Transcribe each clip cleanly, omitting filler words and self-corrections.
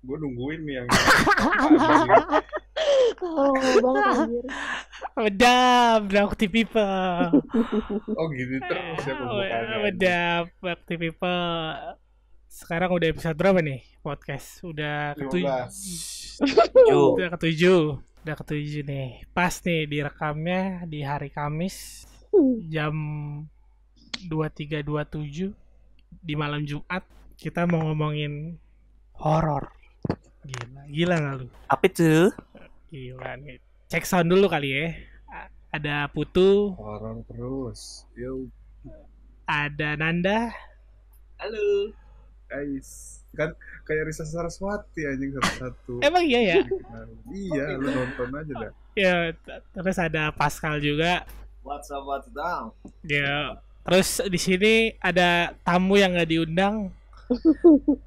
Gue nungguin nih yang Kalau banget anjir. Wedap, Bakti People. oh gitu terus ya pembukaannya. Wedap, Bakti People. Sekarang udah episode berapa nih podcast? Udah ketujuh. Udah ketujuh nih. Pas nih direkamnya di hari Kamis jam 23.27 di malam Jumat. Kita mau ngomongin horor. Gila gak lu? Apa itu? Gila nih. Cek sound dulu kali ya. Ada Putu. Horor terus. Yo. Ada Nanda. Halo. Guys, kan kayak Risa Saraswati anjing satu-satu. Emang iya ya? Iya, lu nonton aja dah. Ya, terus ada Pascal juga. What's down? Ya, terus di sini ada tamu yang nggak diundang,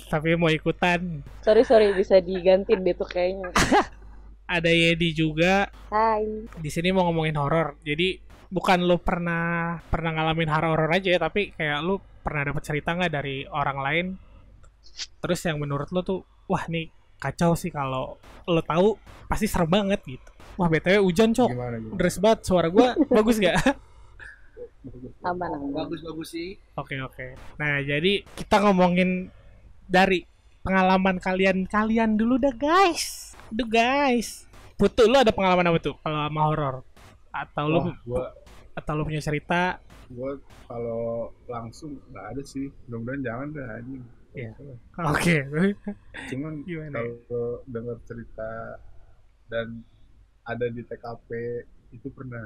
tapi mau ikutan. Sorry bisa diganti deh tuh kayaknya. Ada Yedi juga. Hai. Di sini mau ngomongin horor. Jadi bukan lu pernah ngalamin horor aja ya, tapi kayak lu pernah dapat cerita nggak dari orang lain? Terus yang menurut lu tuh, wah nih kacau sih, kalau lu tahu pasti serem banget gitu. Wah BTW hujan cok. Gimana? Dress banget, suara gua bagus gak? Aman. Bagus sih. Oke. Nah, jadi kita ngomongin dari pengalaman kalian dulu dah, guys. Putu, lu ada pengalaman apa tuh kalau sama horor? Atau atau lu punya cerita? Gue kalau langsung nggak ada sih. Mudah-mudahan jangan dah anjing. Iya. Oke. Cuman Gimana? kalau dengar cerita dan ada di TKP itu pernah.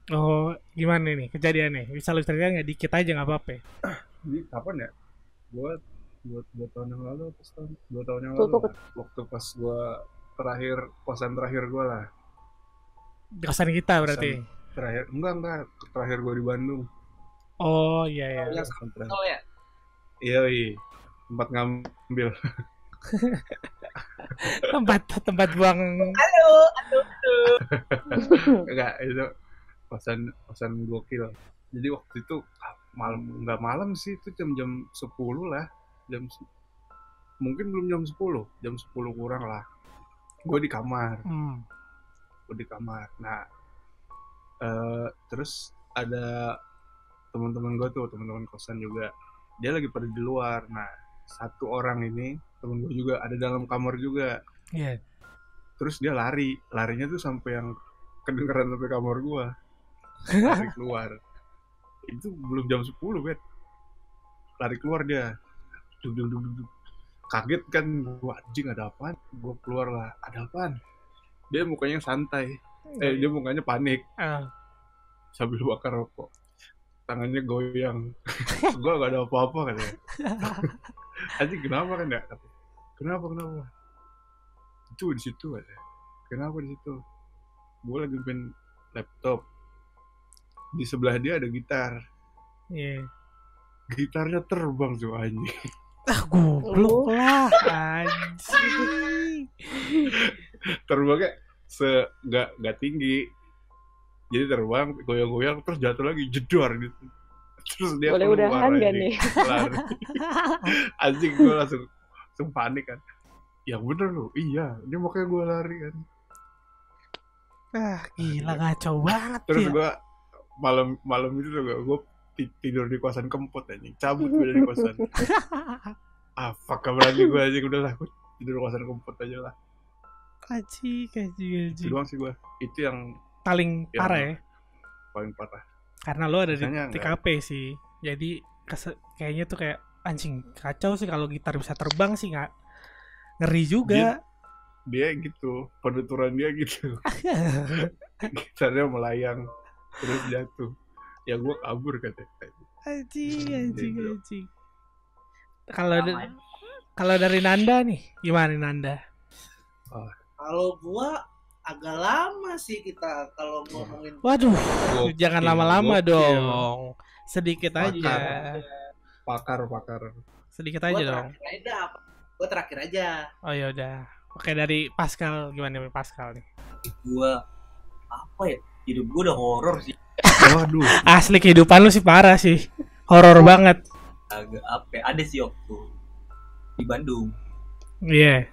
Oh, gimana nih kejadian nih? Bisa lu ceritain nggak? Dikit aja nggak apa-apa. Ini kapan ya? Buat 2 tahun yang lalu, 2 tahun yang Tuh, lalu lah. Waktu pas gue kosan terakhir gue lah. Kosan kita berarti. Terakhir terakhir gue di Bandung. Oh iya. Yang Terakhir. oh ya. Iya, tempat ngambil. tempat buang. Halo. Enggak, itu kosan gokil. Jadi waktu itu nggak malam sih, itu jam 10 lah. Mungkin belum jam 10 kurang lah. Gue di kamar. Nah, terus ada teman-teman gue tuh, teman-teman kosan juga. Dia lagi pada di luar. Nah, satu orang ini temen gue juga ada dalam kamar juga. Iya. Terus dia larinya tuh sampai yang kedengeran sampai kamar gue. Lari keluar. Itu belum jam 10, bet. Lari keluar dia. Duduk. Kaget kan, gue anjing ada apaan? Gue keluar lah, ada apaan? Dia mukanya santai. Dia mukanya panik. Sambil bakar rokok. Tangannya goyang. Gue gak ada apa-apa katanya. Anjing kenapa kan ya? Kenapa? Itu di situ katanya. Kenapa di situ? Gue lagi main laptop. Di sebelah dia ada gitar. Iya. Gitarnya terbang tuh anjing. Goblok lah anjing. Terbangnya gak tinggi. Jadi terbang, goyang-goyang, terus jatuh lagi, jedor gitu. Terus dia boleh udahan gak nih? Lari. Anjing, gue langsung panik kan. Ya bener loh, iya. Dia makanya gue lari kan. Gila ngacau banget. Terus ya. gue malam itu tuh gue tidur di kosan Kempot anjing. Cabut gue dari kosan. Fuck, berarti gue anjing, udahlah. Gue tidur di kosan Kempot aja lah. Kaji. Itu doang sih gue. Itu yang paling parah ya. Paling parah. Karena lo ada Biasanya di TKP sih. Jadi kayaknya tuh kayak anjing kacau sih kalau gitar bisa terbang sih, nggak ngeri juga. Dia gitu, penuturan dia gitu. Gitarnya melayang terus jatuh. Ya gue kabur katanya. Anjing. Kalau dari Nanda nih, gimana Nanda? Kalau gua agak lama sih kita kalau ngomongin. Waduh, jangan lama-lama gokil. dong. Sedikit aja. Pakar. Sedikit aja dong. Gua terakhir aja. Oh ya udah. Oke, dari Pascal, gimana nih Pascal nih? Gua apa ya? Hidup gua udah horor sih. Waduh. Asli kehidupan lu sih parah sih. Horor banget. Agak apa? Ada sih waktu di Bandung. Iya.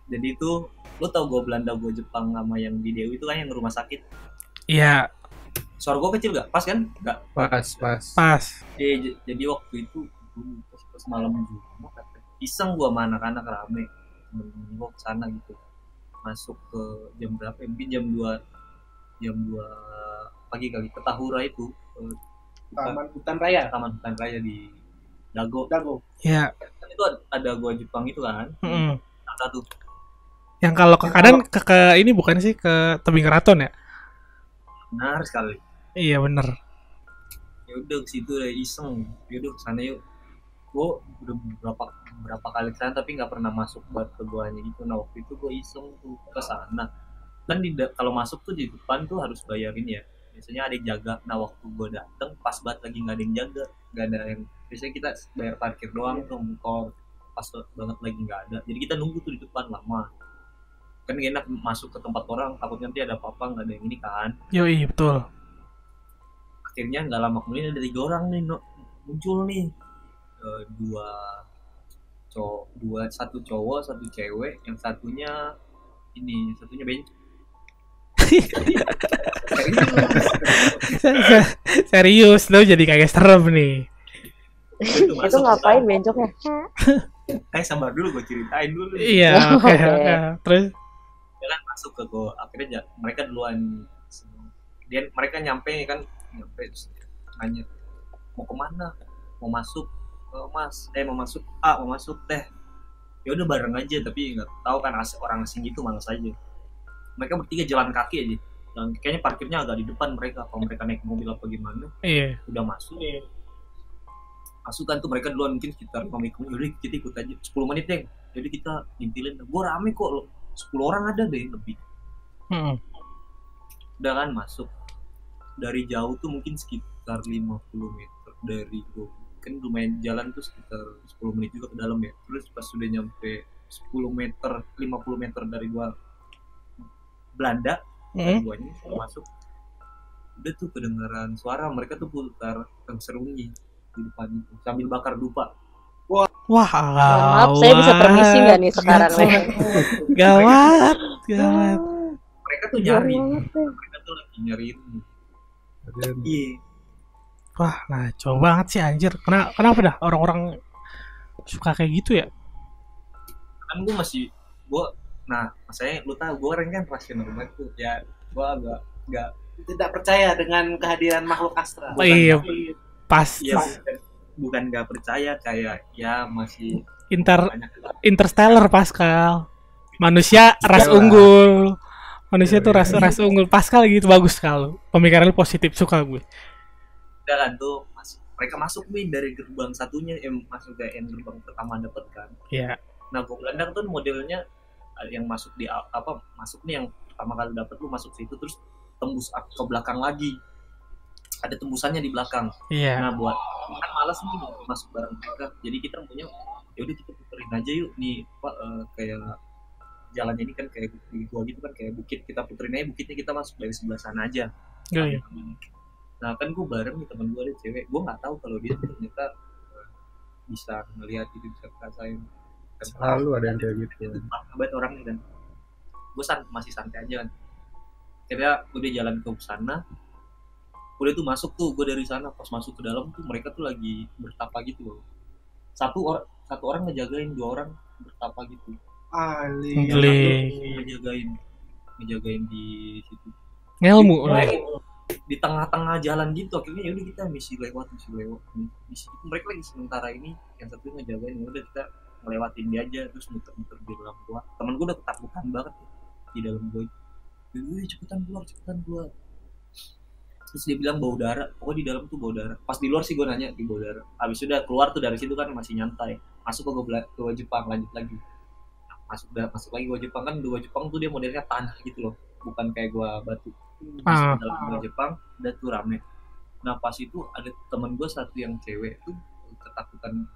Jadi itu lu tau gua Belanda, gua Jepang sama yang di Dewi itu kan yang rumah sakit. Iya, Suara gua kecil gak? Pas kan? Gak. Pas. pas. Jadi waktu itu pas malam Jumat iseng gua sama anak-anak rame temen gua kesana gitu, masuk ke jam berapa ya? Mungkin jam 2 pagi kali ke Tahura itu, Taman Hutan Raya. Taman Hutan Raya di Dago. Iya. Kan itu ada gua Jepang itu kan. Mm-mm. Ada tuh. Yang kalau ke kanan ke ini bukan sih ke tebing keraton ya? Benar sekali. Iya bener. Ya udah ke situ udah iseng. Ya udah kesana yuk. Gua udah berapa kali kesana tapi nggak pernah masuk buat ke guanya gitu. Nah waktu itu gua iseng tuh ke sana. Kan kalau masuk tuh di depan tuh harus bayarin ya. Biasanya ada yang jaga. Nah waktu gua dateng pas banget lagi nggak ada yang jaga, nggak ada yang. Biasanya kita bayar parkir doang tuh motor. Pas banget lagi nggak ada. Jadi kita nunggu tuh di depan lama. Kan gak enak masuk ke tempat orang, takutnya nanti ada apa-apa, nggak ada yang ini kan. Yoi, betul. Akhirnya nggak lama kemudian ada 3 orang nih muncul nih. Satu cowok, satu cewek, yang satunya bencong. Serius, lo jadi kayak serem nih. Itu ngapain bencoknya? Sabar dulu, gue ceritain dulu. Iya, oke. Terus Dia kan masuk ke gue, akhirnya mereka duluan. Mereka nyampe terus nanya mau kemana, mau masuk mas, mau masuk teh. Ya udah bareng aja, tapi nggak tahu kan orang asing gitu, malas aja. Mereka bertiga jalan kaki aja, dan kayaknya parkirnya agak di depan mereka. Kalau mereka naik mobil apa gimana, iya. udah masuk kan tuh mereka duluan, mungkin sekitar 5 menit. Yaudah kita ikut aja 10 menit deh. Jadi kita ngintilin, gue rame kok lo, 10 orang ada deh lebih. Udah kan masuk dari jauh tuh mungkin sekitar 50 meter dari gue, kan lumayan jalan tuh sekitar 10 menit juga ke dalam ya. Terus pas sudah nyampe 10 meter 50 meter dari gua Belanda, guanya masuk, udah tuh kedengaran suara mereka tuh putar serunyi di depan itu sambil bakar dupa. Wah, Maaf, saya bisa permisi nggak nih sekarang? Gawat. Mereka tuh nyari, mereka tuh lagi nyariin. Iya. Wah, ngaco banget sih anjir. Kenapa dah orang-orang suka kayak gitu ya? Kan maksudnya lu tahu gue orang kan rasional banget tuh ya. Gue agak nggak Tidak percaya dengan kehadiran makhluk astral. Iya, pas. Iya, bukan nggak percaya, kayak ya masih banyak. Interstellar, Pascal. Manusia ras unggul. Manusia tuh ras unggul. Pascal gitu, bagus sekali. Pemikiran lu positif, suka gue. Udah kan tuh mereka masuk nih dari gerbang satunya, masuk ke yang gerbang pertama dapat kan. Iya. Nah gue Belanda tuh modelnya yang masuk nih yang pertama kali dapat, lu masuk situ terus tembus ke belakang lagi, ada tembusannya di belakang. Iya. Nah buat kan malas nih masuk bareng mereka, jadi kita punya ya udah kita puterin aja yuk nih Pak, kayak jalannya ini kan kayak di gua gitu kan, kayak bukit, kita puterin aja bukitnya, kita masuk dari sebelah sana aja. Iya. Nah kan gue bareng nih, teman gue ada cewek, gue nggak tahu kalau dia ternyata bisa ngelihat itu, bisa ngerasain. Selalu ada yang kayak gitu. Itu banget orangnya, dan gue masih santai aja kan. Kira udah jalan ke sana, udah tuh masuk tuh gue dari sana. Pas masuk ke dalam tuh mereka tuh lagi bertapa gitu loh. Satu orang ngejagain, 2 orang bertapa gitu. Ngejagain di situ. Ngelmu lah. Di tengah-tengah jalan gitu, akhirnya ya udah kita misi lewat. Di situ mereka lagi sementara ini yang satu ngejagain, udah kita ngelewatin dia aja, terus muter-muter di dalam gua. Temen gua udah ketakutan banget ya, di dalam gua. Cepetan keluar. Terus dia bilang bau darah, pokoknya di dalam tuh bau darah. Pas di luar sih gua nanya di bau darah. Habis udah keluar tuh dari situ kan masih nyantai. Masuk ke gua Jepang, lanjut lagi. Masuk lagi gua Jepang, kan gua Jepang tuh dia modelnya tanah gitu loh, bukan kayak gua batu. Dalam gua Jepang udah tuh rame. Nah pas itu ada temen gua satu yang cewek tuh ketakutan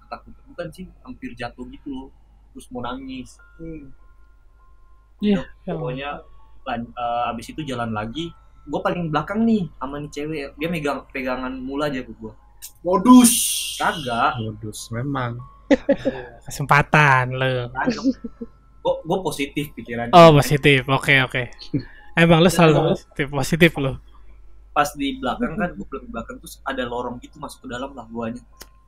bukan sih, hampir jatuh gitu loh, terus mau nangis. Iya. Pokoknya abis itu jalan lagi, gue paling belakang nih sama nih cewek, dia pegangan mula aja ke gue. Modus Kagak. Modus memang. Kesempatan lo. gue positif pikirannya. Oh positif, oke. Emang lu selalu positif lu. Pas di belakang kan, gue di belakang terus ada lorong gitu masuk ke dalam lah guanya.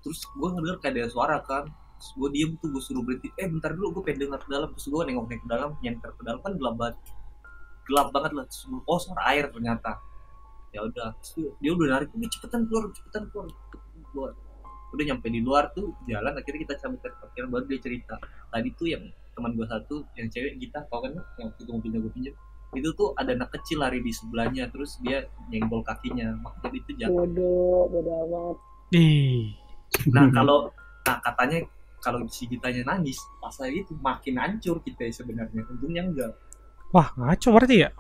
Terus gue ngedenger kayak ada suara kan. Terus gue diem tuh, gue suruh berhenti. Bentar dulu, gue pengen dengar ke dalam. Terus gue nengok ke dalam, nyenter ke dalam kan gelap banget lah. Terus, oh suara air ternyata. Ya udah, dia udah narik, cepetan keluar. Udah nyampe di luar tuh jalan, akhirnya kita cabut ke parkiran, baru dia cerita. Tadi tuh yang teman gue satu, yang cewek kita, tau kan yang waktu itu mobilnya gue pinjam, itu tuh ada anak kecil lari di sebelahnya, terus dia nyenggol kakinya, makanya itu jatuh. Bodoh amat. Nah katanya kalau si kitanya nangis pas itu makin hancur kita sebenarnya, untungnya enggak. Wah ngaco berarti ya.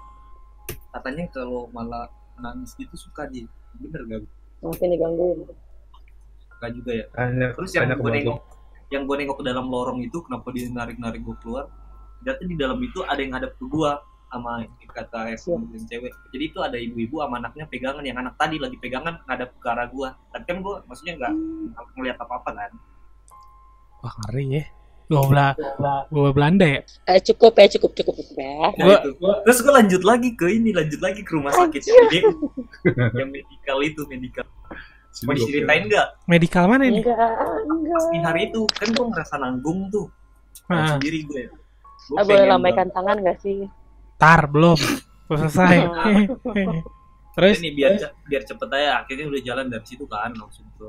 Katanya kalau malah nangis gitu suka dia, bener gak? Makin digangguin. Enggak juga ya. Terus yang gue nengok ke dalam lorong itu, kenapa dia narik gue keluar, ternyata di dalam itu ada yang hadap ke gue sama kata yang cewek. Jadi itu ada ibu-ibu sama anaknya pegangan, yang anak tadi lagi pegangan ngadap ke arah gue. Tapi kan gue maksudnya nggak ngeliat apa-apa kan. Wah ngeri ya. Gue Belanda ya. Cukup ya. Nah, terus gue lanjut lagi ke rumah sakit yang medical. Mau diceritain nggak? Medical mana ini? Enggak. Di hari itu kan gue ngerasa nanggung tuh sendiri gue. Boleh lambaikan tangan nggak sih? Tar belum selesai. Terus ini biar cepet aja, akhirnya udah jalan dari situ kan langsung ke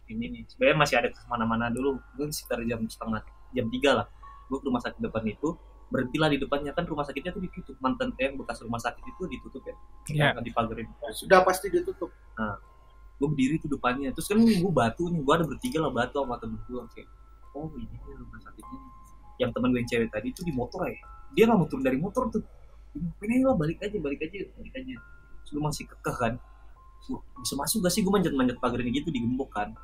ini nih. Sebenarnya masih ada kemana-mana dulu. Gue sekitar jam 3 lah. Gue ke rumah sakit depan itu, berhentilah di depannya, kan rumah sakitnya tuh ditutup. Mantan yang bekas rumah sakit itu ditutup ya. Nggak dipagerin. Sudah pasti ditutup. Nah, gue berdiri tuh depannya. Terus kan gue batu nih, gue ada bertiga lah batu sama temen gue kayak, oh ini rumah sakitnya. Yang temen gue yang cewek tadi itu di motor ya. Dia nggak mau turun dari motor tuh. Pengen lah balik aja. Terus gue masih kekeh kan. Bisa masuk gak sih, gue manjat pagerin gitu digembok kan.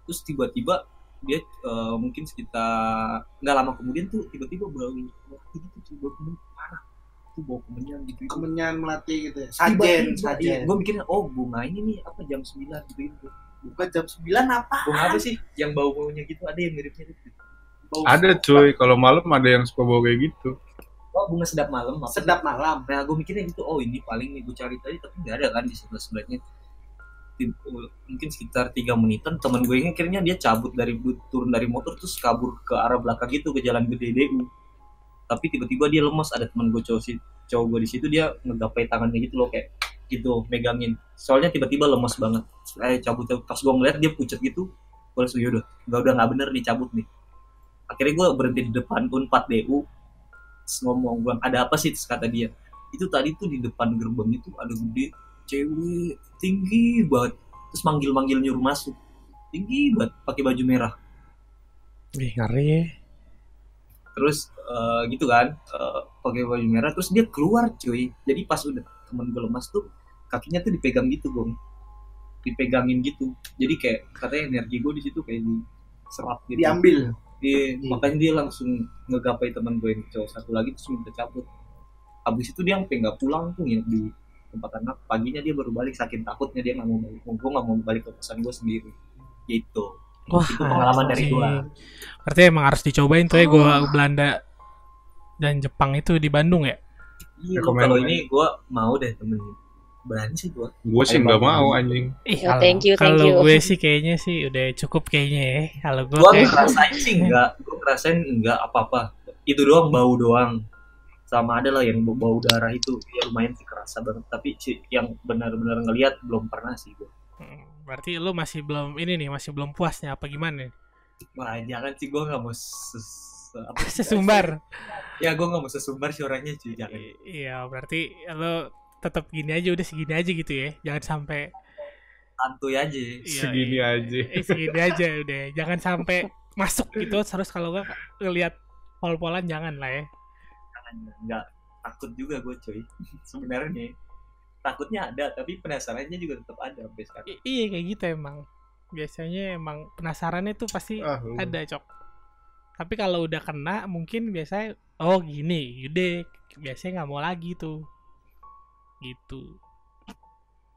Terus tiba-tiba dia mungkin sekitar nggak lama kemudian tuh tiba-tiba bau melati gitu, bau parah tuh, bau kemenyan gitu. Kemenyan melati gitu ya. Sajen. Gue mikirnya bunga ini nih apa jam 9 gitu. Bukan jam 9 apa? Bunga apa sih yang bau-baunya gitu, ada yang mirip-mirip gitu. Ada cuy, kalau malam ada yang suka bau kayak gitu. Oh bunga sedap malam. Sedap malam. Nah gue mikirnya gitu, ini paling nih gue cari tadi, tapi nggak ada kan di sebelahnya. Mungkin sekitar 3 menitan teman gue ini akhirnya dia turun dari motor terus kabur ke arah belakang gitu, ke jalan gede DU. Tapi tiba-tiba dia lemas, ada teman gue cowok gue di situ, dia ngegapai tangannya gitu loh kayak gitu, megangin. Soalnya tiba-tiba lemas banget. Cabut. Pas gue ngeliat dia pucat gitu, gue langsung yaudah nggak bener nih, cabut nih. Akhirnya gue berhenti di depan Unpad DU. Terus ngomong, gue ada apa sih? Terus kata dia, itu tadi tuh di depan gerbang itu ada gede cewek tinggi banget, terus manggil nyuruh masuk, tinggi banget, pakai baju merah. Ngeri. Terus gitu kan, pakai baju merah, terus dia keluar cuy. Jadi pas udah temen gue lemas tuh, kakinya tuh dipegang gitu Bang, dipegangin gitu. Jadi kayak katanya energi gue di situ kayak diserap gitu, diambil. Makanya dia langsung ngegapai teman gue yang cowok satu lagi, terus minta cabut. Habis itu dia sampai nggak pulang tuh, nginep di tempat anak. Paginya dia baru balik, saking takutnya dia nggak mau balik. Gue nggak mau balik ke kosan gue sendiri gitu. Wah, itu pengalaman dari gue. Berarti emang harus dicobain tuh ya gue Belanda dan Jepang itu di Bandung ya. Iya, kalau ini gue mau deh temen. Berani sih gue. Gue sih nggak mau anjing. Thank you. Kalau gue sih kayaknya sih udah cukup kayaknya ya. Kalau gue ngerasain sih enggak, gue ngerasain enggak apa-apa. Itu doang, bau doang. Sama ada lah yang bau darah itu, ya lumayan sih kerasa banget. Tapi yang benar-benar ngelihat belum pernah sih gue. Berarti lu masih belum puasnya apa gimana? Wah jangan sih, gue nggak mau sesumbar. Ya gue nggak mau sesumbar suaranya cuy, jangan. Iya berarti lu tetap gini aja, udah segini aja gitu ya, jangan sampai santuy aja. Segini aja udah, jangan sampai masuk gitu terus. Kalau gue ngelihat pol-polan jangan lah ya. Nggak takut juga gue cuy sebenarnya, takutnya ada tapi penasarannya juga tetap ada sampai sekarang. Iya kayak gitu emang, biasanya emang penasarannya tuh pasti ada cok. Tapi kalau udah kena mungkin biasanya gini udah biasanya nggak mau lagi tuh gitu.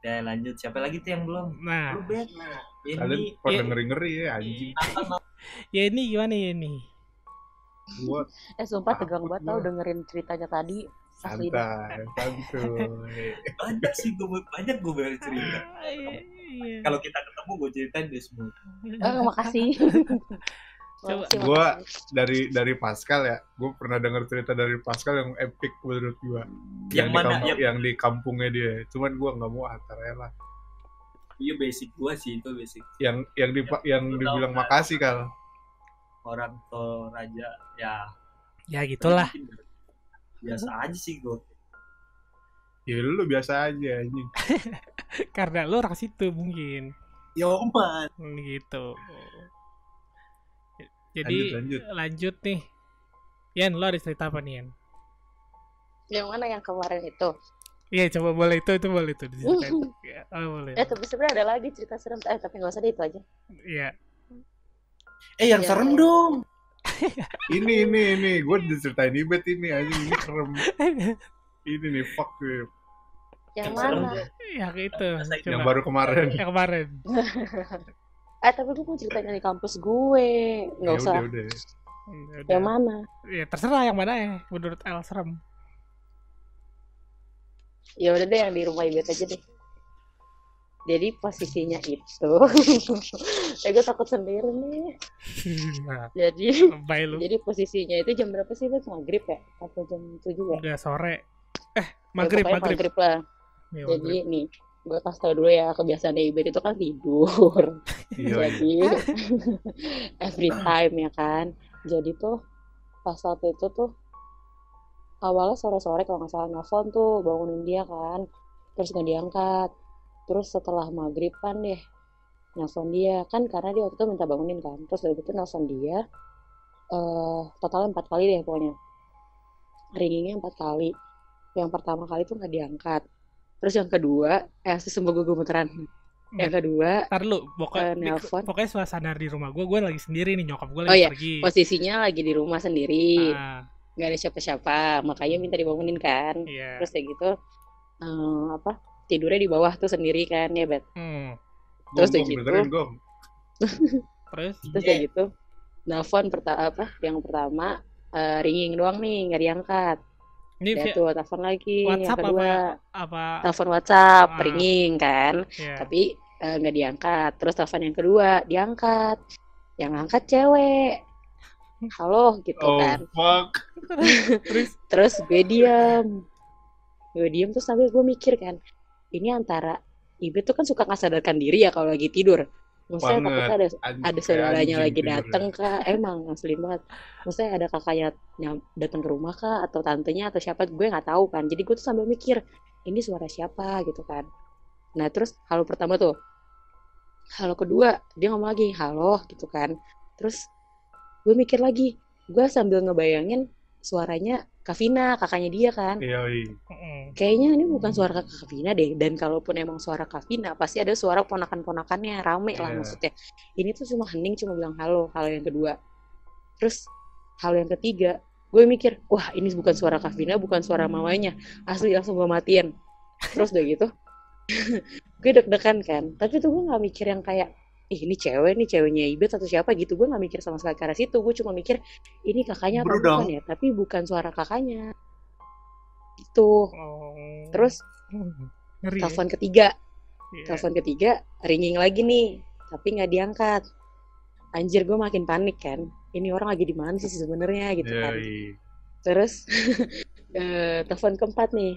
Ya lanjut, siapa lagi tuh yang belum? Nah kalian pada ngeri-ngeri ya anjing. Ya ini gimana ya nih, Gua Sumpah tegang takut banget tau gua. dengerin ceritanya tadi. Asli dah. Santai. Banyak sih gue banyak gue banyak cerita. Iya. Kalau kita ketemu gue ceritain deh semua. Makasih. Coba. Makasih, Gua makasih. dari Pascal ya, gue pernah dengar cerita dari Pascal yang epic menurut gua. Yang di mana? yang di kampungnya dia. Cuman gua nggak mau rela. Iya basic gue sih itu basic. Yang Lu dibilang tahu kan? makasih Kal. Orang Toraja ya. Ya gitulah. mungkin biasa aja sih gue. Ya lu biasa aja anjing. Karena lu orang situ mungkin. Yoman. Gitu. Jadi Lanjut. nih. Yan, lo ada cerita apa nih Yan? Yang mana yang kemarin itu? Iya coba boleh itu boleh itu diceritain. Ya, boleh. Tapi sebenarnya ada lagi cerita serem. Tapi nggak usah deh, itu aja. Iya. Yang Ya. serem dong. Ini gue diceritain Ibet ini anjing, ini serem. Ini nih fuck gue. Yang serem mana? tuh. Ya itu. Coba. Yang baru kemarin. Yang kemarin. Tapi gue mau ceritanya di kampus gue. Nggak Ya usah. udah. Udah. Yang mana? Ya terserah yang mana ya. Menurut El serem. Ya udah deh yang di rumah Ibet aja deh. Jadi posisinya itu, gue takut sendiri nih. Nah, Jadi bye lu. jadi posisinya itu jam berapa sih? Itu maghrib ya? Atau jam 7 ya? Udah sore. Pokoknya Maghrib. maghrib lah. Ya, Jadi nih, gue kasih tau dulu ya, kebiasaan Ibet itu kan tidur. Iya. Jadi every time ya kan. Jadi tuh pas saat itu tuh awalnya sore-sore kalau nggak salah nelfon tuh bangunin dia kan, terus nggak diangkat. Terus setelah maghrib kan deh nelfon dia kan, karena dia waktu itu minta bangunin kan. Terus dari itu nelfon dia totalnya 4 kali deh pokoknya, ringingnya 4 kali. Yang pertama kali tuh nggak diangkat, terus yang kedua semoga gue gemeteran. Yang kedua Ntar lu, nelpon. pokoknya suasana di rumah gue lagi sendiri nih, nyokap gue Oh lagi iya, pergi. posisinya lagi di rumah sendiri, Ah, nggak ada siapa-siapa, makanya minta dibangunin kan. iya. Terus kayak gitu tidurnya di bawah tuh sendiri kan ya Bet. Terus kayak gitu. Dengerin gong. Terus Kayak gitu nelfon yang pertama ringing doang nih, nggak diangkat. ini Ya tuh telepon lagi yang WhatsApp kedua, apa? telepon WhatsApp Ah. ringing kan, Ya. tapi nggak diangkat. Terus telepon yang kedua diangkat, yang angkat cewek, halo gitu Oh kan. fuck. Terus gue diam terus sambil gue mikir kan, ini antara Ibe tuh kan suka nggak sadarkan diri ya kalau lagi tidur. Maksudnya Banget. takutnya ada saudaranya Anjing lagi tidurnya. dateng kah? Emang ngeselin banget. Maksudnya ada kakaknya datang ke rumah kah? Atau tantenya atau siapa? Gue nggak tahu kan. Jadi gue tuh sambil mikir, ini suara siapa gitu kan. Nah terus halo pertama tuh, halo kedua dia ngomong lagi halo gitu kan. Terus gue mikir lagi, gue sambil ngebayangin suaranya Kavina, kakaknya dia kan. Iya. Kayaknya ini bukan suara kakak Kavina deh. Dan kalaupun emang suara Kavina, pasti ada suara ponakan-ponakannya, rame lah Iya. maksudnya. Ini tuh cuma hening, cuma bilang halo yang kedua. Terus halo yang ketiga, gue mikir, wah ini bukan suara Kavina, bukan suara mamanya. Asli langsung gue matiin. Terus udah gitu, gue deg-degan kan. Tapi tuh gue gak mikir yang kayak, ini ceweknya Ibet atau siapa gitu. Gue gak mikir sama sekali ke arah situ. Gue cuma mikir, ini kakaknya apa Berudang. bukan ya? Tapi bukan suara kakaknya. Gitu. Terus Ngeri ya? telepon ketiga, Iya. telepon ketiga ringing lagi nih, tapi nggak diangkat. Anjir, gue makin panik kan, ini orang lagi di mana sih sebenarnya gitu kan. Iya. Terus telepon keempat nih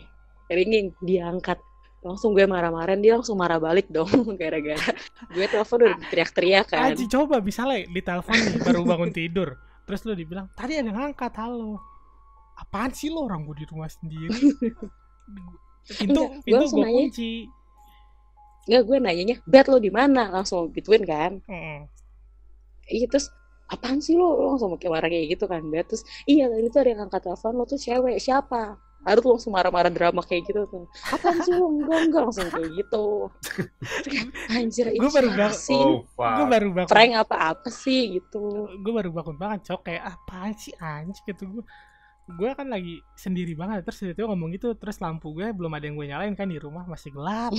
ringing, diangkat. Langsung gue marah-marahin, dia langsung marah balik dong. Gara-gara gue telepon udah teriak-teriak kan. Aji coba bisa lah ditelepon nih baru bangun tidur. Terus lu dibilang tadi ada yang ngangkat, halo. Apaan sih lo, orang gue di rumah sendiri. Pintu Enggak, gue langsung gue nanya. kunci. Nggak, gue nanyanya, Bet lo di mana? Langsung gituin kan. Iya, terus apaan sih lo langsung pakai marah kayak gitu kan. Bet, terus iya tadi tuh ada yang angkat telepon lo tuh cewek, siapa? Harus langsung marah-marah drama kayak gitu tuh. Apaan sih lo? Enggak langsung kayak gitu. Anjir, Gue baru siapa bangun. sih? Oh Gue fuck. baru bangun. Prank apa sih gitu. Gue baru bangun banget, cok, kayak apaan sih anjing gitu. Gue kan lagi sendiri banget, terus tiba-tiba ngomong gitu, terus lampu gue belum ada yang gue nyalain kan, di rumah masih gelap.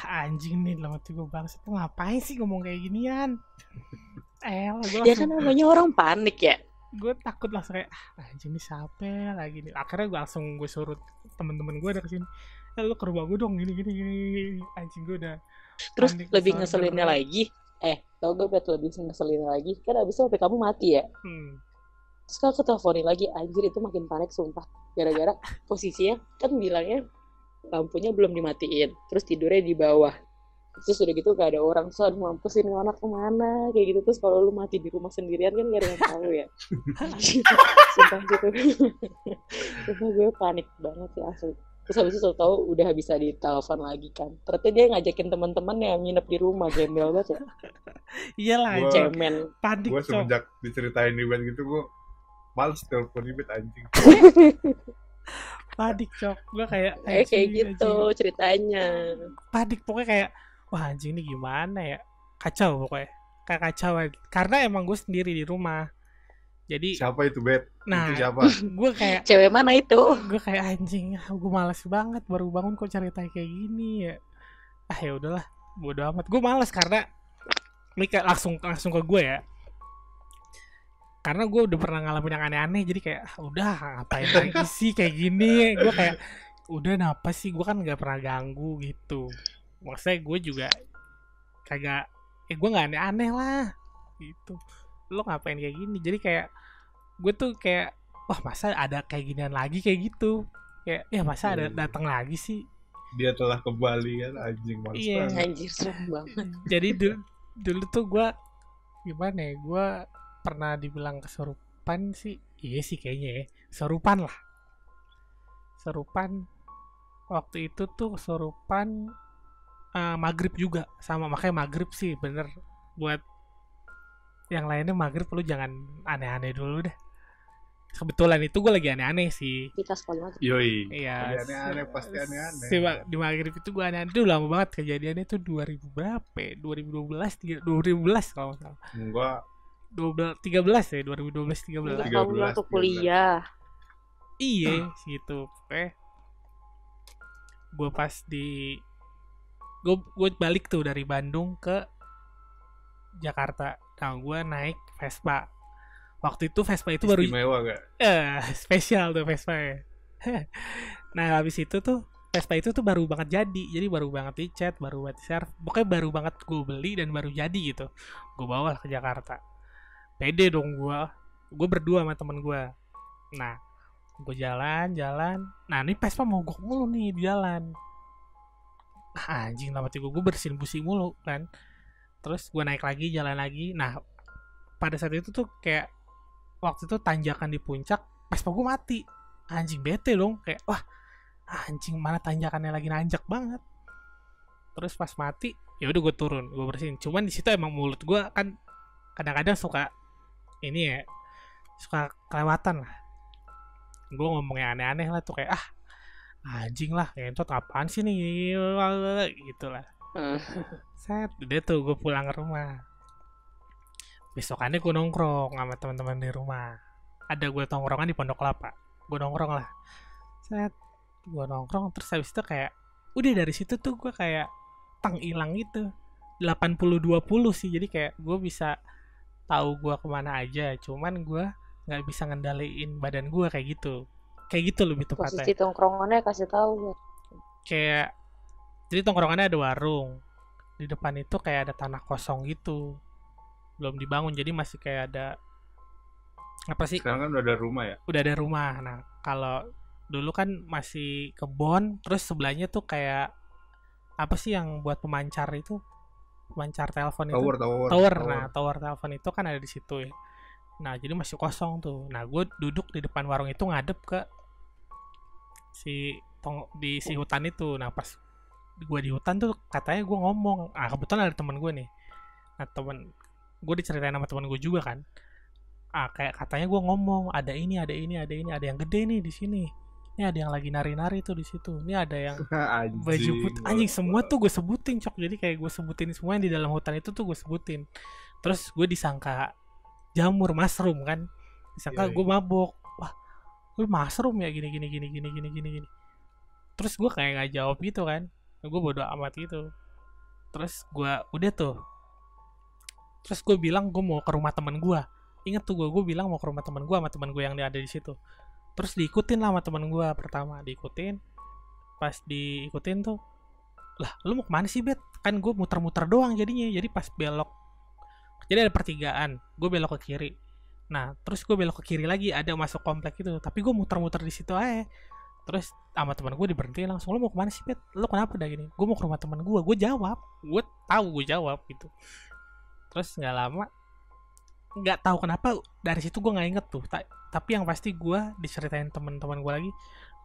Anjing nih, dalam hati gue bangsa tuh ngapain sih ngomong kayak ginian. Gue Ya kan namanya orang panik ya. gue takut langsung kayak anjing ini siapa lagi nih. Akhirnya gue langsung suruh temen-temen gue dari sini, lu ke rumah gue dong gini. Anjing gue udah Terus panik lebih disorder. ngeselinnya lagi, tau gak Bet, lebih ngeselinnya lagi, kan abis itu HP kamu mati ya. Terus kalau aku teleponin lagi, anjir itu makin panik sumpah. Gara-gara posisinya kan bilangnya lampunya belum dimatiin, terus tidurnya di bawah. Terus udah gitu gak ada orang, so aduh mampus ini anak kemana kayak gitu. Terus kalau lu mati di rumah sendirian kan gak ada yang tahu ya. Sumpah gitu. Sumpah gue panik banget sih asli. Terus habis itu tahu udah bisa ditelepon lagi kan. Ternyata dia ngajakin teman-teman yang nginep di rumah, gembel banget ya. Iyalah Gua- cemen, Cemen. panik Gue cok. semenjak diceritain di band gitu, gue males telepon Ibet anjing. Panik cok. Gue kayak Kayak gitu ceritanya. panik pokoknya kayak wah anjing ini gimana ya, kacau pokoknya kayak kacau aja. Karena emang gue sendiri di rumah, jadi Siapa itu Bet? nah Itu siapa? gue kayak Cewek mana itu? anjing gue malas banget baru bangun kok cerita kayak gini ya. Ya udahlah bodo amat, gue malas karena ini kayak langsung ke gue ya, karena gue udah pernah ngalamin yang aneh-aneh. Jadi kayak udah ngapain lagi sih kayak gini. Gue kayak udah napa sih, gue kan nggak pernah ganggu gitu. Maksudnya gue juga kagak, gue nggak aneh-aneh lah gitu. Lo ngapain kayak gini? Jadi kayak gue tuh kayak wah masa ada kayak ginian lagi kayak gitu. Kayak ya masa ada Iya. datang lagi sih. Dia telah kembali kan anjing, males Iya. banget. Anjir serem banget. Jadi dulu tuh gue gimana ya, gue pernah dibilang kesurupan sih. Iya sih kayaknya ya, kesurupan lah. Kesurupan waktu itu tuh kesurupan maghrib juga sama, makanya maghrib sih bener. Buat yang lainnya maghrib lu jangan aneh-aneh dulu deh. Kebetulan itu gue lagi aneh-aneh sih. Kita sekali lagi. Yoi. Iya. Lagi aneh-aneh, pasti aneh-aneh. Di maghrib itu gue aneh-aneh. Itu lama banget kejadiannya, itu 2000 berapa ya? 2012 kalau nggak salah. Enggak, 13 ya, 2012 13. Enggak, 13, kamu waktu kuliah. Iya, gitu. Gue pas di gue balik tuh dari Bandung ke Jakarta. Nah, gue naik Vespa. Waktu itu Vespa itu baru istimewa gak? spesial tuh Vespa ya. Nah, habis itu tuh Vespa itu tuh baru banget jadi baru banget dicat, baru banget share. Pokoknya baru banget gue beli dan baru jadi gitu. Gue bawa ke Jakarta. Pede dong gue berdua sama temen gue. Nah, gue jalan. Nah, ini Vespa mogok mulu nih di jalan. Anjing, lama tiba gue bersihin busi mulu kan. Terus gue naik lagi, jalan lagi. Nah, pada saat itu tuh kayak waktu itu tanjakan di puncak, Vespa gue mati. Anjing, bete dong. Kayak wah, anjing mana tanjakannya lagi nanjak banget. Terus pas mati, ya udah gue turun, gue bersihin. Cuman di situ emang mulut gue kan kadang-kadang suka ini ya, suka kelewatan lah. Gue ngomongnya aneh-aneh lah tuh kayak anjing lah, entot apaan sih nih gitu lah. Set, udah tuh gue pulang ke rumah. Besokannya gue nongkrong sama teman-teman di rumah. Ada gue tongkrongan di Pondok Kelapa. Gue nongkrong lah. Set, gue nongkrong terus habis itu kayak udah dari situ tuh gue kayak hilang gitu. 80-20 sih. Jadi kayak gue bisa tahu gue kemana aja. Cuman gue nggak bisa ngendaliin badan gue kayak gitu. Kayak gitu lebih tepatnya. Posisi tongkrongannya kasih tahu ya. Kayak jadi tongkrongannya ada warung. Di depan itu kayak ada tanah kosong gitu. Belum dibangun, jadi masih kayak ada apa sih? Sekarang kan udah ada rumah ya? Udah ada rumah. Nah, kalau dulu kan masih kebon, terus sebelahnya tuh kayak apa sih yang buat pemancar itu? Pemancar telepon itu. Tower. Nah, tower telepon itu kan ada di situ ya. Nah, jadi masih kosong tuh. Nah, gue duduk di depan warung itu ngadep ke si hutan itu. Nah, pas gue di hutan tuh katanya gue ngomong. Kebetulan ada temen gue nih. Nah, gue diceritain sama temen gue juga kan. Kayak katanya gue ngomong ada ini, ada yang gede nih di sini. Ini ada yang lagi nari-nari tuh di situ. Ini ada yang baju putih. Anjing, semua tuh gue sebutin cok. Jadi kayak gue sebutin semua yang di dalam hutan itu tuh gue sebutin. Terus gue disangka jamur, mushroom kan. Disangka gue mabok. Wah, lu mushroom ya gini. Terus gue kayak nggak jawab gitu kan. Gue bodo amat gitu. Terus gue udah tuh. Terus gue bilang gue mau ke rumah temen gue. inget tuh gue bilang mau ke rumah teman gue sama teman gue yang ada di situ. Terus diikutin lah sama teman gue, pertama diikutin. Pas diikutin tuh, lah lu mau kemana sih Bet? Kan gue muter-muter doang jadinya. Jadi pas belok, jadi ada pertigaan, gue belok ke kiri. Nah terus gue belok ke kiri lagi, ada masuk komplek itu, tapi gue muter-muter di situ aja. Terus sama teman gue diberhentiin langsung, lu mau kemana sih Bet? Lu kenapa dah gini? Gue mau ke rumah teman gue jawab, gue tahu gue jawab gitu. Terus nggak lama, nggak tahu kenapa dari situ gue nggak inget tuh. Tapi yang pasti gue diceritain teman-teman gue lagi,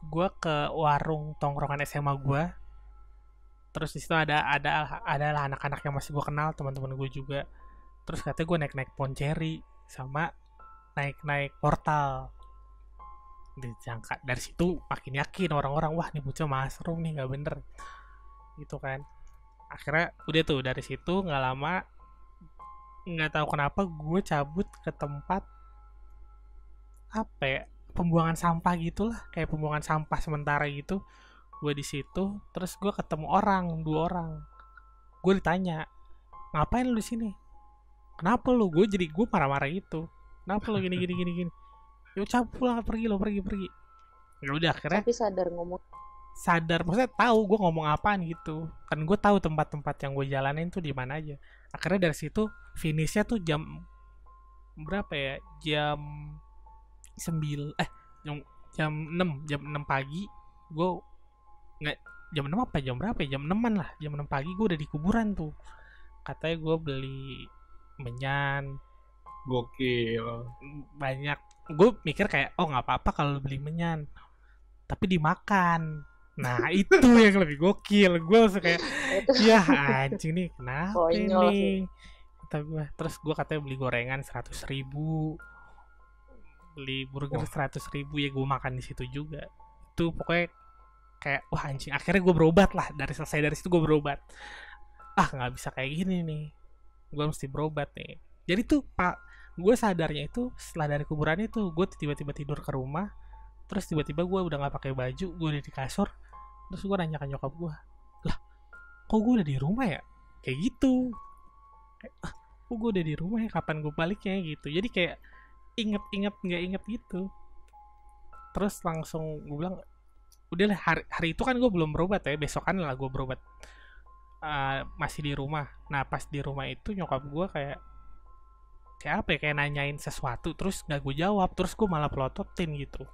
gue ke warung tongkrongan SMA gue. Terus di situ adalah anak-anak yang masih gue kenal, teman-teman gue juga. Terus katanya gue naik Ponceri sama naik portal. Disangka dari situ makin yakin orang-orang, wah nih bocah mushroom nih, nggak bener gitu kan. Akhirnya udah tuh dari situ nggak lama, nggak tahu kenapa gue cabut ke tempat apa ya, pembuangan sampah gitulah, kayak pembuangan sampah sementara gitu. Gue di situ, terus gue ketemu dua orang. Gue ditanya, ngapain lu di sini? Kenapa lu? Gue marah-marah gitu. Kenapa lu gini? Yuk cabut pulang, pergi. Ya udah akhirnya. Tapi sadar ngomong. Sadar, maksudnya tahu gue ngomong apaan gitu. Kan gue tahu tempat-tempat yang gue jalanin tuh di mana aja. Akhirnya dari situ finishnya tuh jam berapa ya? Jam 6 pagi. Gue nggak, jam 6 apa jam berapa ya? Jam 6-an lah. Jam 6 pagi gue udah di kuburan tuh. Katanya gue beli menyan. Gokil. Banyak. Gue mikir kayak, oh nggak apa-apa kalau beli menyan, tapi dimakan. Nah itu yang lebih gokil. Gue langsung kayak, ya anjing nih, kenapa ini? Kata gue. Terus gue katanya beli gorengan 100.000, beli burger 100.000, ya gue makan di situ juga. Itu pokoknya kayak, wah anjing. Akhirnya gue berobat lah. Selesai dari situ gue berobat. Nggak bisa kayak gini nih, gue mesti berobat nih. Jadi tuh gue sadarnya itu setelah dari kuburan itu, gue tiba-tiba tidur ke rumah. Terus tiba-tiba gue udah nggak pakai baju, gue udah di kasur. Terus gue nanya ke nyokap gue, lah kok gue udah di rumah ya? Kayak gitu. Kok gue udah di rumah ya, kapan gue baliknya gitu. Jadi kayak inget nggak inget gitu. Terus langsung gue bilang, udah lah, hari itu kan gue belum berobat ya, besokan lah gue berobat. Masih di rumah. Nah pas di rumah itu nyokap gue kayak apa ya, kayak nanyain sesuatu, terus nggak gue jawab, terus gue malah pelototin gitu.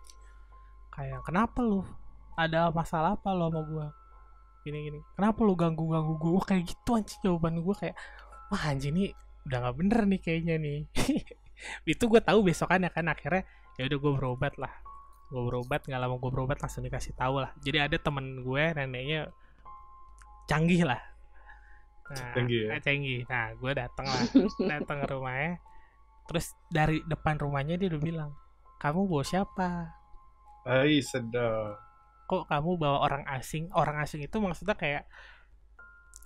Kayak, kenapa lu? Ada masalah apa lo sama gue? Gini. Kenapa lu ganggu gue? Kayak gitu anjing jawaban gue, kayak, wah anjing nih udah nggak bener nih kayaknya nih. Itu gue tahu besokannya kan. Akhirnya ya udah gue berobat lah. Nggak lama gue berobat langsung dikasih tahu lah. Jadi ada temen gue neneknya canggih lah. Canggih. Nah gue datang ke rumahnya. Terus dari depan rumahnya dia udah bilang, kamu bawa siapa? Sedap. Kok kamu bawa orang asing? Orang asing itu maksudnya kayak,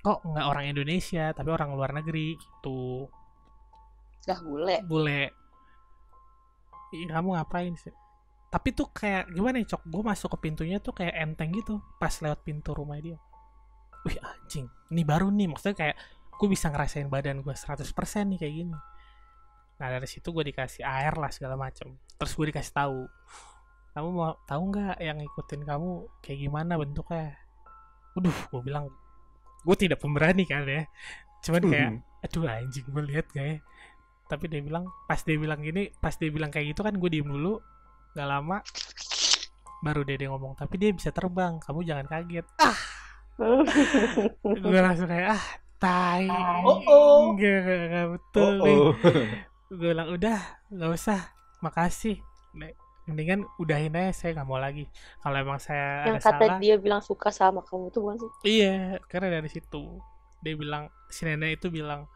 kok nggak orang Indonesia tapi orang luar negeri gitu. Dah bule. Ih, kamu ngapain sih? Tapi tuh kayak gimana ya, Cok? Gue masuk ke pintunya tuh kayak enteng gitu pas lewat pintu rumah dia. Wih anjing, ini baru nih. Maksudnya kayak gue bisa ngerasain badan gue 100% nih kayak gini. Nah dari situ gue dikasih air lah segala macam. Terus gue dikasih tahu, kamu mau tahu nggak yang ngikutin kamu kayak gimana bentuknya? Gue bilang, gue tidak pemberani kan ya. Cuman kayak, aduh anjing, gue lihat gak ya? Tapi dia bilang, pas dia bilang kayak gitu kan, gue diem dulu. Gak lama, baru dia ngomong, tapi dia bisa terbang, kamu jangan kaget. Gue langsung kayak, tai. Gak betul nih. Gue bilang, udah, gak usah, makasih. Mendingan udahin aja, saya gak mau lagi. Kalau emang saya yang ada kata salah. Dia bilang suka sama kamu tuh bukan sih? Iya, karena dari situ dia bilang, si nenek itu bilang,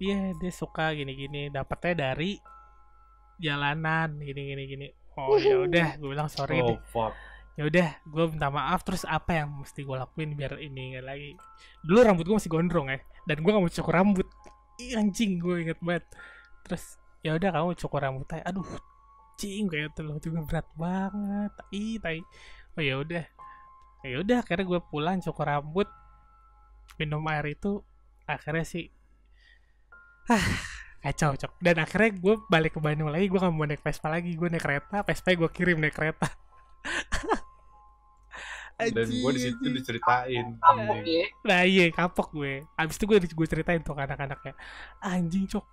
iya dia suka gini-gini, dapetnya dari jalanan gini. Oh ya udah, gue bilang sorry deh. Ya udah, gue minta maaf. Terus apa yang mesti gue lakuin biar ini nggak lagi? Dulu rambut gue masih gondrong ya, dan gue nggak mau cukur rambut. Anjing, gue inget banget. Terus ya udah, kamu cukur rambut aja. Aduh, cing, kayak itu loh juga berat banget. Tai. Oh ya udah. Akhirnya gue pulang cukur rambut, minum air itu. Akhirnya sih kacau cok. Dan akhirnya gue balik ke Bandung lagi, gue gak mau naik Vespa lagi, gue naik kereta, Vespa gue kirim naik kereta. Dan gue di situ Anjing. diceritain. Nah iya kapok gue. Abis itu gue ceritain tuh ke anak-anaknya. Anjing cok.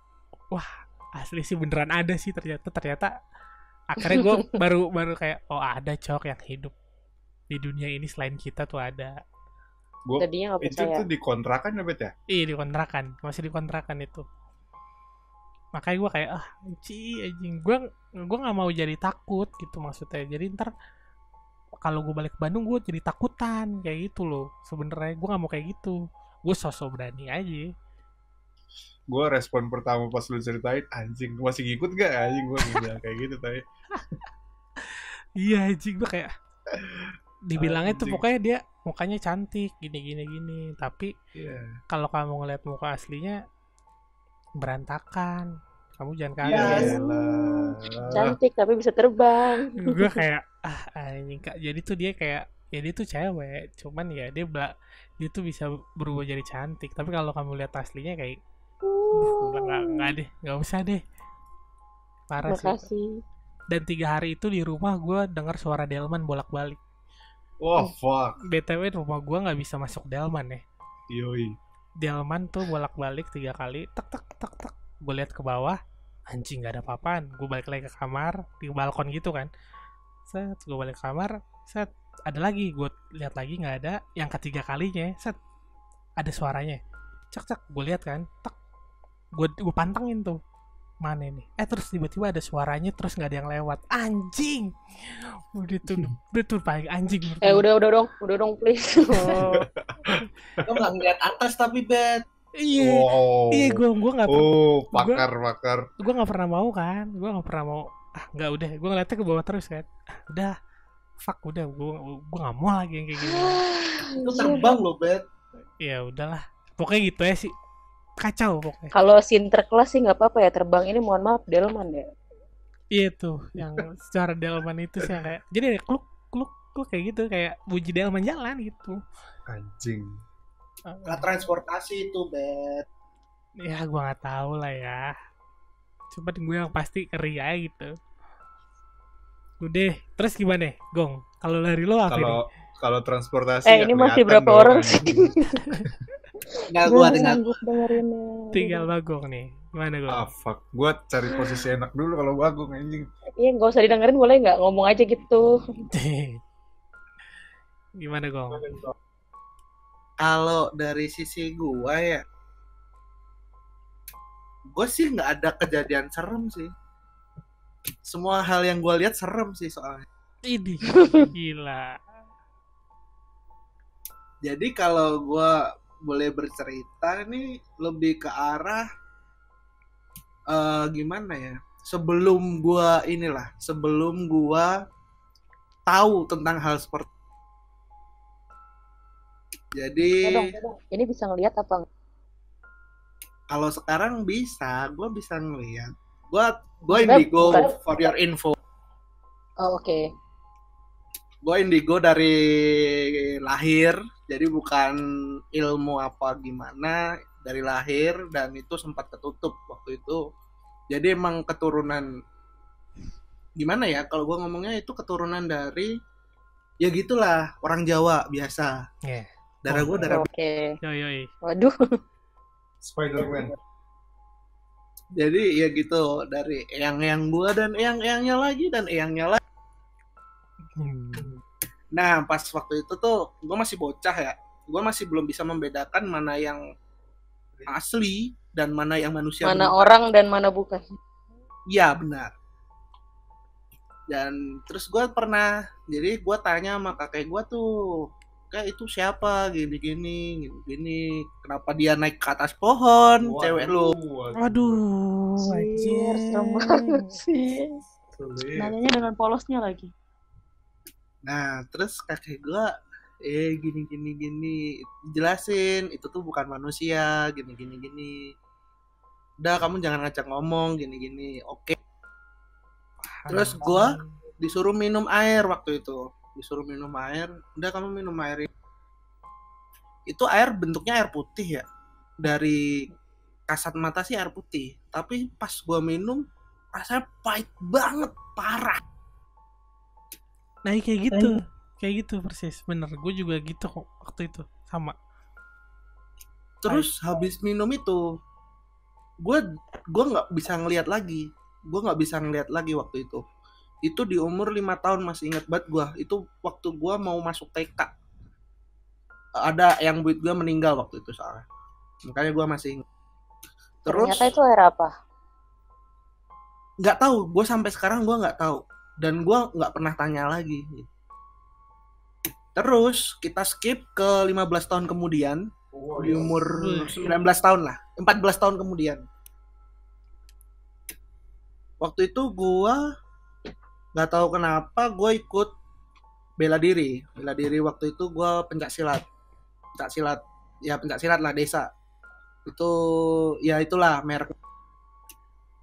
Wah asli sih beneran ada sih ternyata. Akhirnya gue baru kayak oh ada cok yang hidup di dunia ini selain kita tuh ada. Gue Tadinya nggak itu percaya. tuh dikontrakan ya Bet ya? Iya dikontrakan, masih dikontrakan itu. Makanya gue kayak anjing gue nggak mau jadi takut gitu maksudnya. Jadi ntar kalau gue balik ke Bandung gue jadi takutan kayak gitu loh. Sebenarnya gue nggak mau kayak gitu. Gue sosok berani aja. Gue respon pertama pas lu ceritain, anjing masih ngikut gak anjing, gue bilang kayak gitu tadi. Iya anjing gue kayak dibilangnya tuh Anjing. pokoknya dia mukanya cantik gini tapi Iya. kalau kamu ngeliat muka aslinya berantakan, kamu jangan Iya kaget. lah. Cantik tapi bisa terbang. Gue kayak anjing kak, jadi tuh dia kayak ya dia tuh cewek cuman ya dia tuh bisa berubah jadi cantik, tapi kalau kamu lihat aslinya kayak nggak deh, nggak usah deh, parah sih. Makasih. Dan 3 hari itu di rumah gue dengar suara delman bolak-balik. Wah fuck. BTW rumah gue nggak bisa masuk delman ya. Yoi. Delman tuh bolak-balik 3 kali, tek tek tek tek. Gue lihat ke bawah, anjing nggak ada apa-apaan. Gue balik lagi ke kamar di balkon gitu kan. Set, gue balik ke kamar, set, ada lagi. Gue lihat lagi nggak ada. Yang ketiga kalinya, set, ada suaranya. Cek cek, gue lihat kan, tek. Gue pantengin tuh. Mana nih? Terus tiba-tiba ada suaranya, terus nggak ada yang lewat. Anjing. Udah tuh paling anjing. Udah dong please. Lo nggak ngeliat atas tapi Bet. Iya. Wow. Iya, gue nggak pakar. gue nggak pernah mau kan, gue nggak pernah mau. Nggak, udah gue ngeliatnya ke bawah terus kan. Udah fuck, udah gue nggak mau lagi yang kayak gini. Itu terbang loh Bet. Ya udahlah, pokoknya gitu ya sih, kacau pokoknya. Kalau sinterklas sih nggak apa-apa ya terbang, ini mohon maaf delman ya. Iya tuh yang secara delman itu sih yang kayak jadi ada kluk kayak gitu, kayak bunyi delman jalan gitu. Anjing. Nggak transportasi itu Bet. Ya gue nggak tahu lah ya, cuman gue yang pasti ngeri aja gitu. Udah, terus gimana Gong? Kalau dari lo apa nih? Kalau transportasi Ini masih berapa orang sih? Nggak Gue gua nggak dengar. sanggup dengerinnya. Tinggal Bagong nih, gimana Gong? Ah fuck, gue cari posisi enak dulu kalau Bagong anjing. Iya nggak usah didengerin, boleh nggak ngomong aja gitu. Gimana Gong? Kalau dari sisi gua ya, gue sih nggak ada kejadian serem sih. Semua hal yang gue lihat serem sih soalnya. Ini gila. Jadi kalau gue boleh bercerita nih lebih ke arah gimana ya? Sebelum gue tahu tentang hal seperti. Jadi Dong. Ini bisa ngelihat apa? kalau sekarang gue bisa ngeliat. Gue Enggak, indigo bukan. for your info. Oh, oke. Gue indigo dari lahir, jadi bukan ilmu apa gimana, dari lahir, dan itu sempat ketutup waktu itu. Jadi emang keturunan gimana ya, kalau gue ngomongnya itu keturunan dari ya gitulah, orang Jawa biasa. Yeah. Darah gue darah. Oke. Yoi. Waduh. Spider-Man. Jadi ya gitu, dari eyang-eyang gue dan eyang-eyangnya lagi dan eyangnya lagi. Nah pas waktu itu tuh gue masih bocah ya, gue masih belum bisa membedakan mana yang asli dan mana yang manusia. Mana orang dan mana bukan. Iya benar. Dan terus gue pernah, jadi gue tanya sama kakek gue tuh, kayak itu siapa, gini, kenapa dia naik ke atas pohon, cewek lu. Waduh, Anjir, serem banget sih. Nanyanya dengan polosnya lagi. Nah terus kakek gue gini jelasin itu tuh bukan manusia, gini. Udah kamu jangan ngajak ngomong, gini. Oke. Terus gue disuruh minum air waktu itu, udah kamu minum air. Itu air bentuknya air putih ya, dari kasat mata sih air putih, tapi pas gua minum rasanya pahit banget, parah. Nah kayak gitu persis, bener. Gue juga gitu kok waktu itu, sama. Terus habis minum itu gua nggak bisa ngelihat lagi, waktu itu di umur 5 tahun, masih ingat banget gua. Itu waktu gua mau masuk TK, ada yang buit gua meninggal waktu itu soalnya, makanya gua masih ingat. Terus Ternyata itu air apa? nggak tahu, gue sampai sekarang gue nggak tahu, dan gue nggak pernah tanya lagi. Terus kita skip ke 15 tahun kemudian, di umur 19 tahun lah, 14 tahun kemudian. Waktu itu gue nggak tahu kenapa gue ikut bela diri waktu itu gue pencak silat lah, desa itu ya, itulah merek.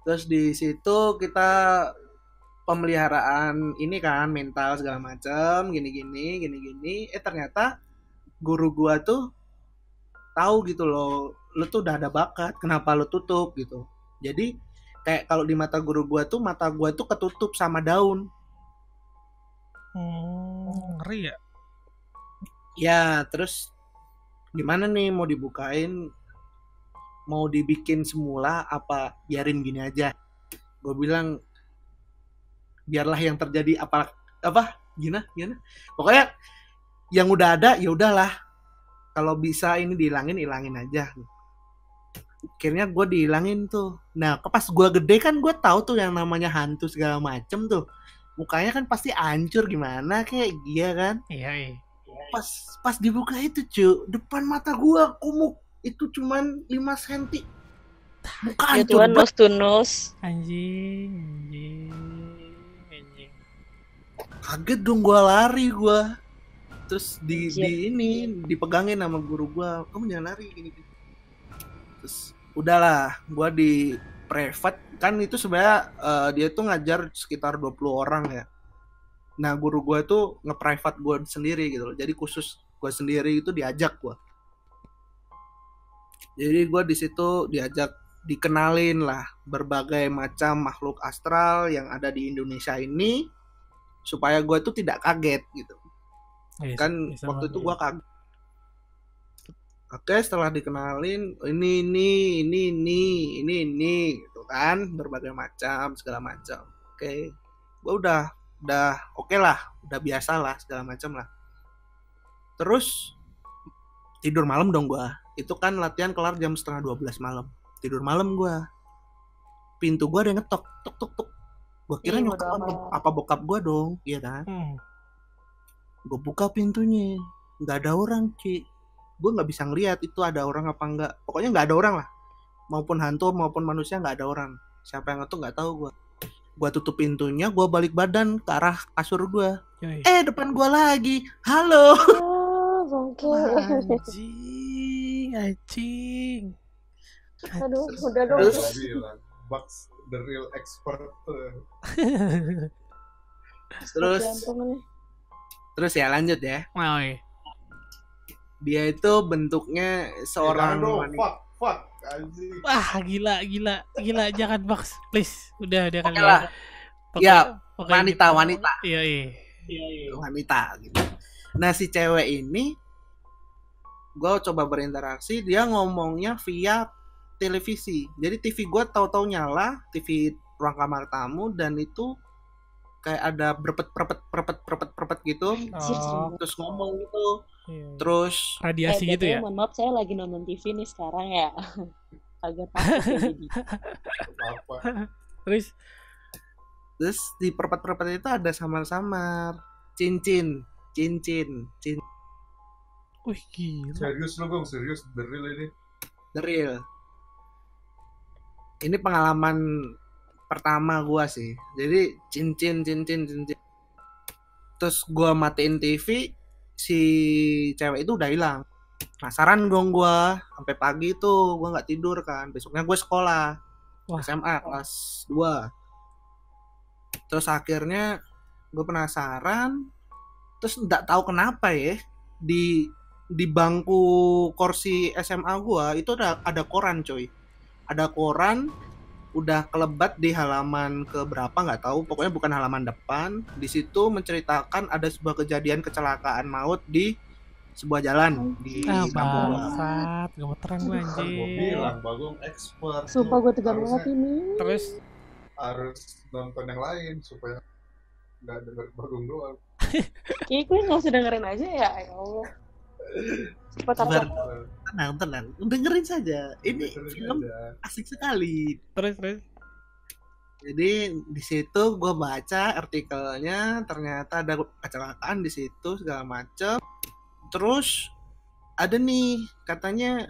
Terus di situ kita pemeliharaan ini kan, mental segala macam, gini. Ternyata guru gua tuh tahu gitu loh, lu tuh udah ada bakat, kenapa lu tutup gitu. Jadi kayak kalau di mata guru gua tuh, mata gua tuh ketutup sama daun. Ngeri ya. Ya, terus gimana nih, mau dibukain, mau dibikin semula apa biarin gini aja? Gue bilang biarlah yang terjadi apa gimana pokoknya yang udah ada ya udahlah, kalau bisa ini ilangin aja. Akhirnya gue dihilangin tuh. Nah pas gue gede kan gue tahu tuh yang namanya hantu segala macem tuh, mukanya kan pasti hancur gimana kayak dia kan. Iya. Pas dibuka itu cuy, depan mata gue kumuk itu cuman 5 cm. Muka hancur Tuhan, nose to nose. Anjing. Kaget dong, gue lari gue. Terus dipegangin sama guru gue, kamu jangan lari gini. Terus udahlah, gue di private kan, itu sebenarnya dia tuh ngajar sekitar 20 orang ya. Nah guru gue tuh nge-private gue sendiri gitu loh, jadi khusus gue sendiri itu diajak gue. Jadi gue di situ dikenalin lah berbagai macam makhluk astral yang ada di Indonesia ini, supaya gue tuh tidak kaget gitu. Kan waktu itu gue kaget. Oke, setelah dikenalin ini gitu kan, berbagai macam segala macam. Oke, gue udah oke lah, udah biasa lah segala macam lah. Terus tidur malam dong gue. Itu kan latihan kelar jam 11:30 malam. Tidur malam gue. Pintu gue ada yang ngetok, tuk. Gue kira nyokap apa bokap gue dong, iya kan? Gue buka pintunya, nggak ada orang, Ci. Gue nggak bisa ngeliat itu ada orang apa enggak. Pokoknya nggak ada orang lah. Maupun hantu maupun manusia nggak ada orang. Siapa yang ngetok nggak tahu gue. Gue tutup pintunya, gue balik badan ke arah kasur gue. Depan gue lagi. Halo. Anjing. Aduh, udah dong. Bugs the real expert. Terus ya lanjut ya. Dia itu bentuknya seorang wanita. Fuck, anjing. Wah, gila, jangan Bugs, please. Udah kali ya. Ya, wanita. Iya. Wanita gitu. Nah, si cewek ini gue coba berinteraksi, dia ngomongnya via televisi. Jadi TV gue tahu-tahu nyala, TV ruang kamar tamu, dan itu kayak ada berpet gitu. Terus ngomong gitu. Terus radiasi gitu ya. Mohon maaf, saya lagi nonton TV nih sekarang ya. Agak takut jadi. Terus di perpet itu ada samar-samar, cincin. Wih, gila. Serius lu, Bang? Serius? The real ini? The real. Ini pengalaman pertama gua sih. Jadi cincin. Terus gua matiin TV, si cewek itu udah hilang. Penasaran dong gua, sampai pagi tuh gua nggak tidur kan. Besoknya gue sekolah. SMA kelas 2. Terus akhirnya gue penasaran. Terus nggak tahu kenapa ya, di bangku kursi SMA gue itu ada koran, coy. ada koran udah kelebat di halaman ke berapa nggak tahu, pokoknya bukan halaman depan. Di situ menceritakan ada sebuah kejadian kecelakaan maut di sebuah jalan di kampung gua. Bangsat, gemeteran gue Kan gue anjing. bilang Bagong expert. Sumpah gue tegang banget ini. Terus Harus nonton yang lain supaya nggak denger Bagong doang. Kayaknya gue nggak usah dengerin aja ya Allah. Cepat Sabar. taruh. Tenang, dengerin saja. Ini Dengerin film aja. asik sekali. terus Jadi di situ gue baca artikelnya, ternyata ada kecelakaan di situ segala macem. Terus ada nih katanya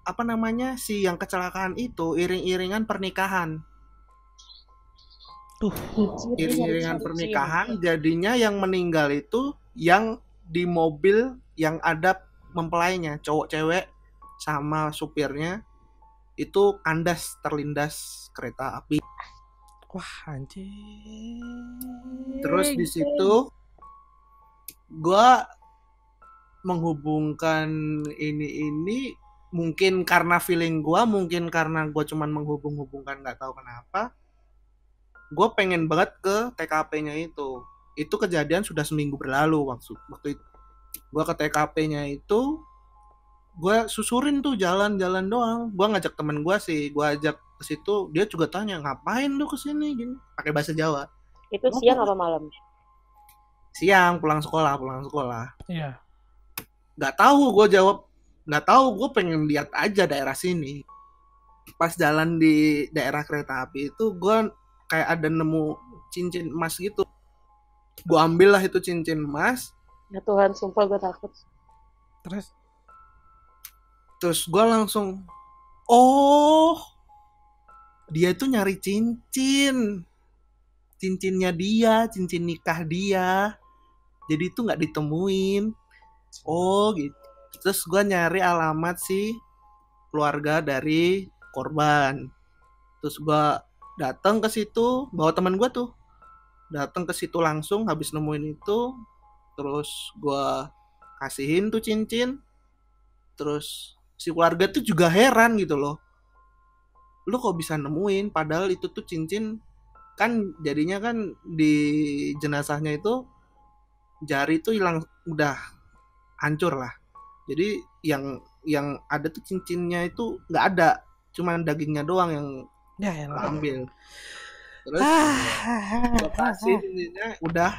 apa namanya si yang kecelakaan itu iring-iringan pernikahan. Iring-iringan pernikahan jadinya yang meninggal itu yang di mobil yang ada mempelainya, cowok cewek sama supirnya itu kandas terlindas kereta api. wah anjing. Terus di situ gua menghubungkan ini mungkin karena feeling gua, mungkin karena gua cuman menghubung-hubungkan nggak tahu kenapa. Gue pengen banget ke TKP-nya itu. Itu kejadian sudah seminggu berlalu waktu itu. Gue ke TKP-nya itu, gue susurin tuh jalan-jalan doang. Gue ngajak temen gue sih, gue ajak ke situ. Dia juga tanya ngapain lu kesini gini, pakai bahasa Jawa. Itu siang apa malam? Siang pulang sekolah. Iya. Nggak tahu gue jawab, nggak tahu, gue pengen lihat aja daerah sini. Pas jalan di daerah kereta api itu, gue kayak ada nemu cincin emas gitu. Gue ambil lah itu cincin emas. Ya Tuhan, sumpah gue takut. Terus gue langsung, oh, dia itu nyari cincinnya dia, cincin nikah dia. Jadi itu nggak ditemuin. Oh gitu. Terus gue nyari alamat si keluarga dari korban. Terus gue datang ke situ, bawa teman gue tuh. Datang ke situ langsung habis nemuin itu. Terus gue kasihin tuh cincin. Terus si keluarga tuh juga heran gitu loh. Lu kok bisa nemuin padahal itu tuh cincin kan jadinya kan di jenazahnya itu jari tuh hilang, udah hancur lah. Jadi yang ada tuh cincinnya itu nggak ada, cuman dagingnya doang yang Ya elah. ambil. Terus lokasi cincinnya udah.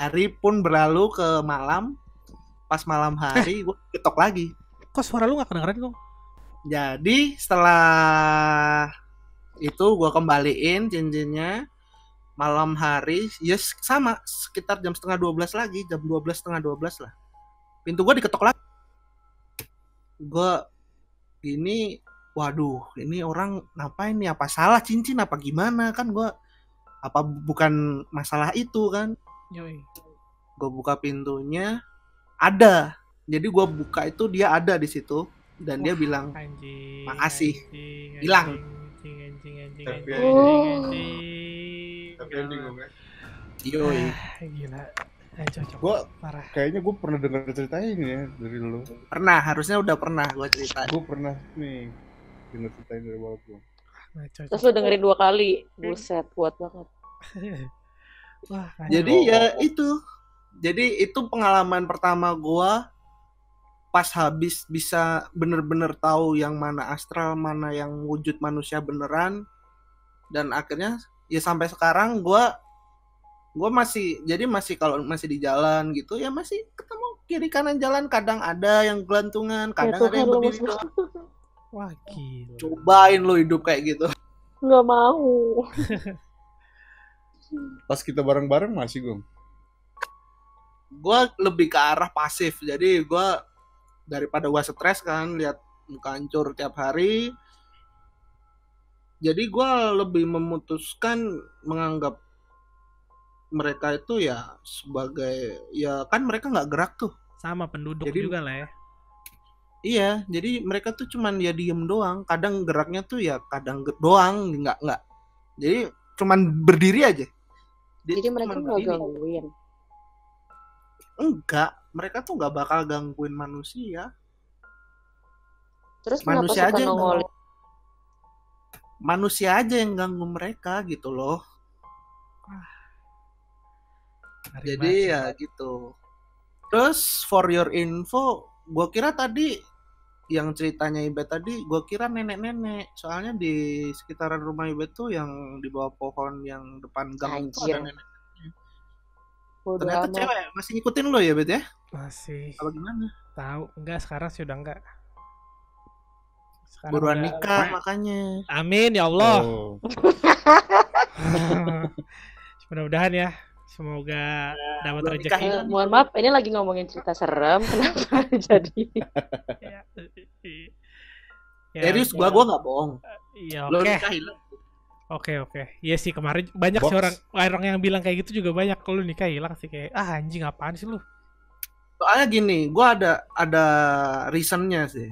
Hari pun berlalu ke malam. Pas malam hari gue ketok lagi. Kok suara lu gak kedengeran kok? Jadi setelah itu gue kembaliin cincinnya malam hari, yes sama sekitar jam 11:30 lagi, jam 11:30 lah. Pintu gue diketok lagi. Gue gini, waduh, ini orang ngapain nih? Apa salah cincin? Apa gimana? Kan gue apa bukan masalah itu kan? Yoi. Gue buka pintunya, ada. Jadi gue buka itu dia ada di situ dan dia bilang Anjing. makasih. Anjing, Hilang. Anjing. Happy Anjing. Tapi ending gue. Yoi. Gila. Ayo coba. Gue Parah. kayaknya gue pernah dengar cerita ini ya dari lu. Pernah, harusnya udah pernah gue cerita. Gue pernah nih dengar cerita ini dari Bagong. Terus lu dengerin 2 kali. Buset, kuat banget. Wah, Jadi ya itu. Jadi itu pengalaman pertama gua pas habis bisa bener-bener tahu yang mana astral, mana yang wujud manusia beneran. Dan akhirnya ya sampai sekarang gua masih kalau masih di jalan gitu ya masih ketemu kiri kanan jalan, kadang ada yang gelantungan, kadang ada yang berdiri doang. Wah, gila. Cobain lo hidup kayak gitu. Nggak mau. Pas kita bareng-bareng masih Gong. Gue lebih ke arah pasif, jadi gue daripada gue stres kan lihat muka hancur tiap hari, jadi gue lebih memutuskan menganggap mereka itu ya sebagai ya kan mereka nggak gerak tuh. Sama penduduk Jadi- juga lah ya. Iya, jadi mereka tuh cuman ya diem doang, kadang geraknya tuh ya kadang doang, nggak jadi cuman berdiri aja. Jadi mereka cuman nggak berdiri. gangguin. Enggak, mereka tuh nggak bakal gangguin manusia. Terus kenapa Manusia suka aja yang nongolin? manusia aja yang ganggu mereka gitu loh. Ngeri Jadi banget sih. ya gitu. Terus for your info, gua kira tadi yang ceritanya Ibe tadi, gua kira nenek-nenek. Soalnya di sekitaran rumah Ibe tuh yang di bawah pohon yang depan gang itu Anjir. ada nenek. Bodo Ternyata amat. cewek masih ngikutin lo ya, Bet ya? Masih Apa gimana? tahu enggak, sekarang sih udah enggak. Sekarang Buruan udah- nikah makanya. Amin ya Allah. Oh. Mudah-mudahan ya. Semoga dapat Belum rezeki. nikah. Mohon maaf, ini lagi ngomongin cerita serem. Kenapa jadi? Ya, ya, Serius, gua nggak bohong. ya, Lo oke. nikahin lo. Oke. Iya sih, kemarin banyak sih Box. orang yang bilang kayak gitu juga banyak. Kalau nikah hilang sih kayak anjing apaan sih lu? Soalnya gini, gua ada reasonnya sih.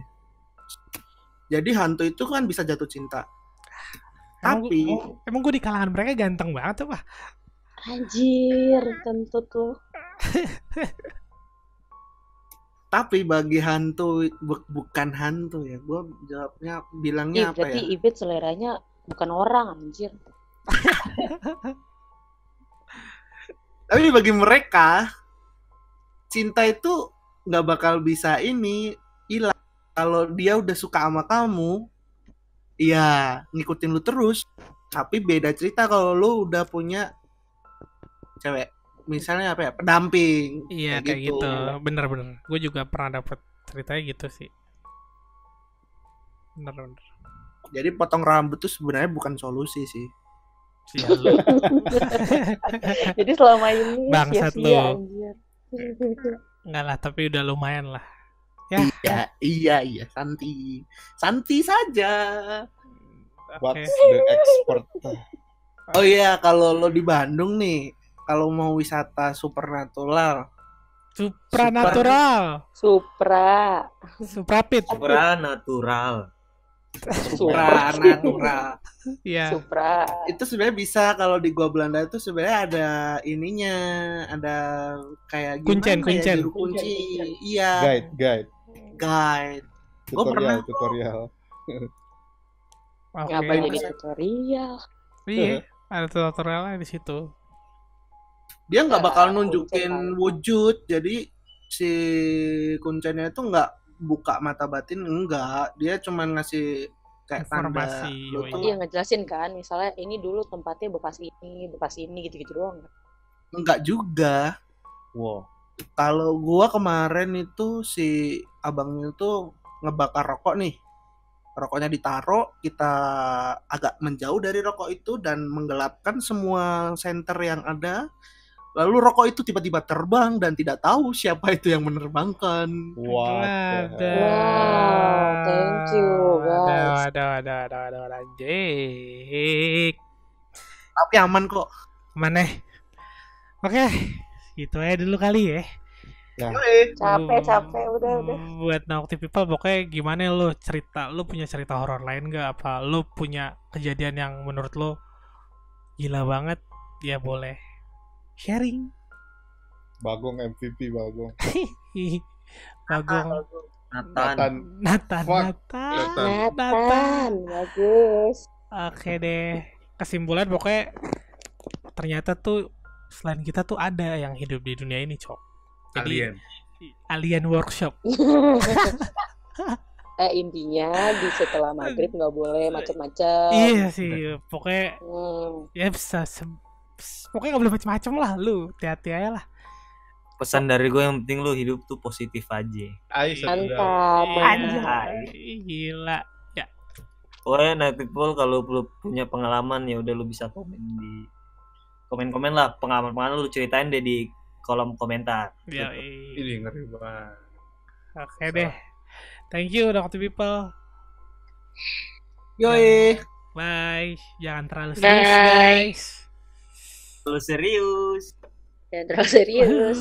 Jadi hantu itu kan bisa jatuh cinta. Tapi Emang gue di kalangan mereka ganteng banget apa? Anjir, kentut tuh. tapi bagi hantu bukan hantu ya. Gua jawabnya bilangnya apa Berarti ya? Ibit seleranya bukan orang, anjir. Tapi bagi mereka cinta itu nggak bakal bisa hilang. Kalau dia udah suka sama kamu, ya ngikutin lu terus. Tapi beda cerita kalau lu udah punya cewek, misalnya apa ya, pendamping. Iya kayak gitu. Bener. Gue juga pernah dapet ceritanya gitu sih. Bener. Jadi potong rambut tuh sebenarnya bukan solusi sih. Iya lu. Jadi selama ini Bangsat sia-sia, lu. anjir. Enggak lah, tapi udah lumayan lah. Ya. Iya, santi saja. Oke. What's the expert? Oh iya, kalau lo di Bandung nih, kalau mau wisata supernatural, Supranatural. Suprapit. Supranatural. supranatural. Iya. Supra. Itu sebenarnya bisa kalau di Gua Belanda itu sebenarnya ada ininya, ada kayak gimana Kuncen. ya, juru kunci. Iya, Guide. guide. Gua pernah Tutorial. Oke. Ngapain jadi tutorial? Iya. Ada tutorialnya di situ. Dia nggak bakal Kuncen nunjukin paling. wujud, jadi si kuncennya itu nggak buka mata batin, enggak. Dia cuma ngasih kayak tanda. Informasi, Lu yoi. tuh Iya, ngejelasin kan, misalnya ini dulu tempatnya bekas ini gitu-gitu doang. enggak juga. Wow. Kalau gua kemarin itu si abangnya itu ngebakar rokok nih. Rokoknya ditaruh, kita agak menjauh dari rokok itu dan menggelapkan semua senter yang ada. Lalu rokok itu tiba-tiba terbang dan tidak tahu siapa itu yang menerbangkan. What the hell? Wow, thank you, guys. Ada anjing. Tapi aman kok. Mana? Oke, gitu aja dulu kali ya. Ya, Capek, udah. Buat Naughty People, pokoknya gimana lu cerita? Lu punya cerita horor lain gak? Apa lu punya kejadian yang menurut lu gila banget? Ya boleh sharing. Bagong MVP Bagong. Bagong. Nathan. Nathan. Nathan, bagus. Oke deh. Kesimpulan pokoknya ternyata tuh selain kita tuh ada yang hidup di dunia ini, Cok. Jadi alien workshop. Intinya di setelah maghrib nggak boleh macam-macam. Iya sih, pokoknya ya bisa pokoknya nggak boleh macam-macam lah, lu hati-hati aja lah. Pesan dari gue yang penting lu hidup tuh positif aja. Mantap. Anjay, gila. Ya, Pokoknya Night People kalau lu punya pengalaman ya udah lu bisa komen lah pengalaman lu ceritain deh di kolom komentar. ya. Ini ngeri banget. Oke deh. Thank you Naughty People. Yoi. Bye. Jangan terlalu Bye. serius, guys. Lu serius. Jangan terlalu serius.